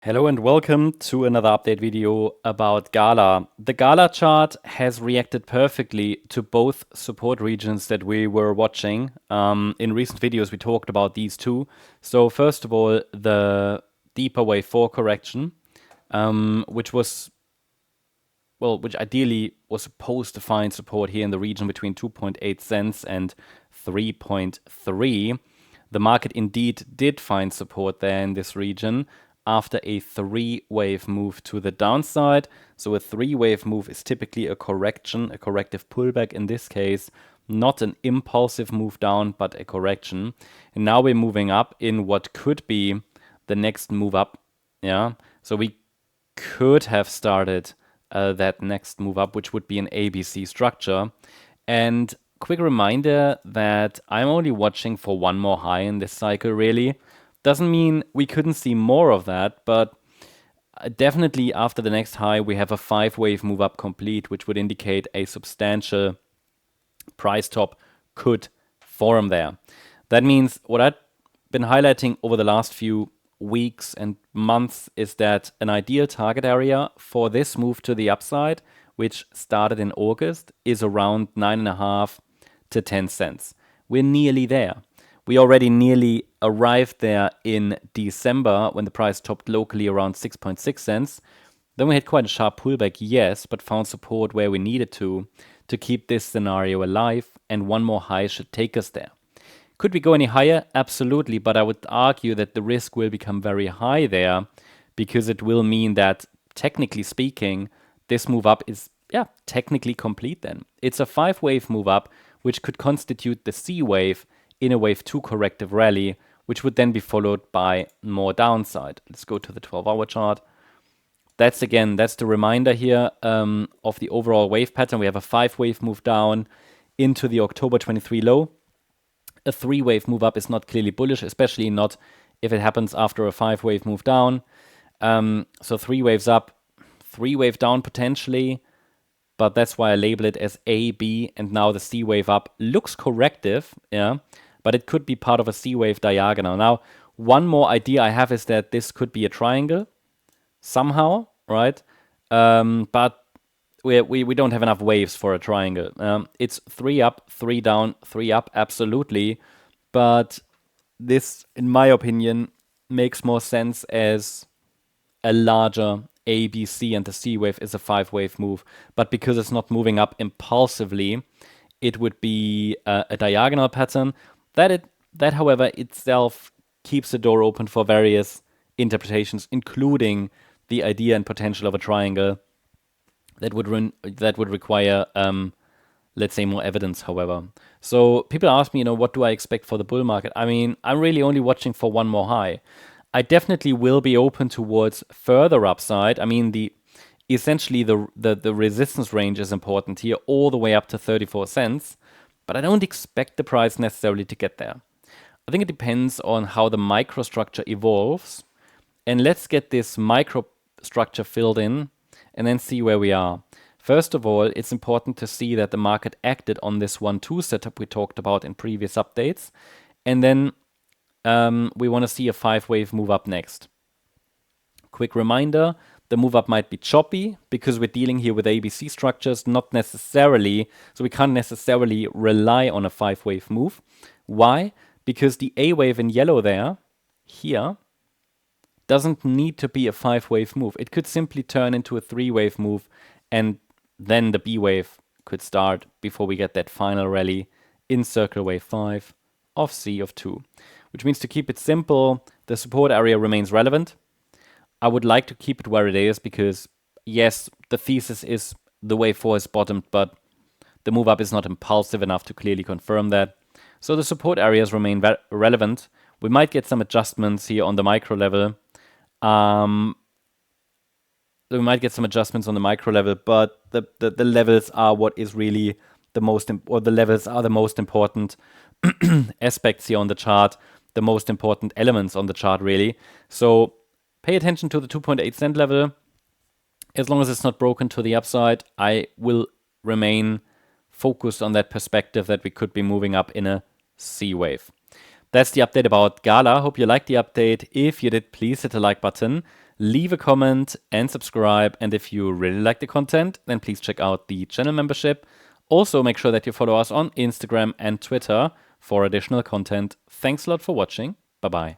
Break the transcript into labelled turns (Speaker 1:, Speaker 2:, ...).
Speaker 1: Hello and welcome to another update video about Gala. The Gala chart has reacted perfectly to both support regions that we were watching. In recent videos, we talked about these two. So first of all, the deeper wave 4 correction, which ideally was supposed to find support here in the region between 2.8 cents and 3.3. The market indeed did find support there in this region after a 3-wave move to the downside. So a 3-wave move is typically a correction, a corrective pullback in this case, not an impulsive move down, but a correction. And now we're moving up in what could be the next move up. Yeah, so we could have started that next move up, which would be an ABC structure. And quick reminder that I'm only watching for one more high in this cycle, really. Doesn't mean we couldn't see more of that, but definitely after the next high, we have a 5-wave move up complete, which would indicate a substantial price top could form there. That means what I've been highlighting over the last few weeks and months is that an ideal target area for this move to the upside, which started in August, is around 9.5 to 10 cents. We're nearly there. We already nearly arrived there in December when the price topped locally around 6.6 cents. Then we had quite a sharp pullback, yes, but found support where we needed to keep this scenario alive, and one more high should take us there. Could we go any higher? Absolutely, but I would argue that the risk will become very high there because it will mean that, technically speaking, this move up is, technically complete then. It's a 5-wave move up, which could constitute the C wave in a wave 2 corrective rally, which would then be followed by more downside. Let's go to the 12-hour chart. That's the reminder here of the overall wave pattern. We have a 5-wave move down into the October 23 low. A 3-wave move up is not clearly bullish, especially not if it happens after a 5-wave move down. So 3 waves up, 3-wave down potentially, but that's why I label it as A, B, and now the C wave up looks corrective, but it could be part of a C wave diagonal. Now, one more idea I have is that this could be a triangle somehow, right? But we don't have enough waves for a triangle. It's 3 up, 3 down, 3 up, absolutely. But this, in my opinion, makes more sense as a larger A, B, C, and the C wave is a 5-wave move. But because it's not moving up impulsively, it would be a diagonal pattern. That, however, itself keeps the door open for various interpretations, including the idea and potential of a triangle. That would require, let's say, more evidence, however. So people ask me, what do I expect for the bull market? I mean, I'm really only watching for one more high. I definitely will be open towards further upside. I mean, essentially the resistance range is important here, all the way up to 34 cents. But I don't expect the price necessarily to get there. I think it depends on how the microstructure evolves. And let's get this microstructure filled in and then see where we are. First of all, it's important to see that the market acted on this 1-2 setup we talked about in previous updates. And then we want to see a 5-wave move up next. Quick reminder, the move up might be choppy because we're dealing here with ABC structures, not necessarily, so we can't necessarily rely on a 5-wave move. Why? Because the A wave in yellow here, doesn't need to be a 5-wave move. It could simply turn into a 3-wave move, and then the B wave could start before we get that final rally in circle wave 5 of C of 2. Which means, to keep it simple, the support area remains relevant. I would like to keep it where it is because, yes, the thesis is the wave 4 is bottomed, but the move up is not impulsive enough to clearly confirm that. So the support areas remain relevant. We might get some adjustments here on the micro level. We might get some adjustments on the micro level, but the levels are what is really the most, or the levels are the most important aspects here on the chart, the most important elements on the chart, really. So pay attention to the 2.8 cent level. As long as it's not broken to the upside, I will remain focused on that perspective that we could be moving up in a C wave. That's the update about Gala. Hope you liked the update. If you did, please hit the like button. leave a comment and subscribe. And if you really like the content, then please check out the channel membership. Also, make sure that you follow us on Instagram and Twitter for additional content. Thanks a lot for watching. Bye-bye.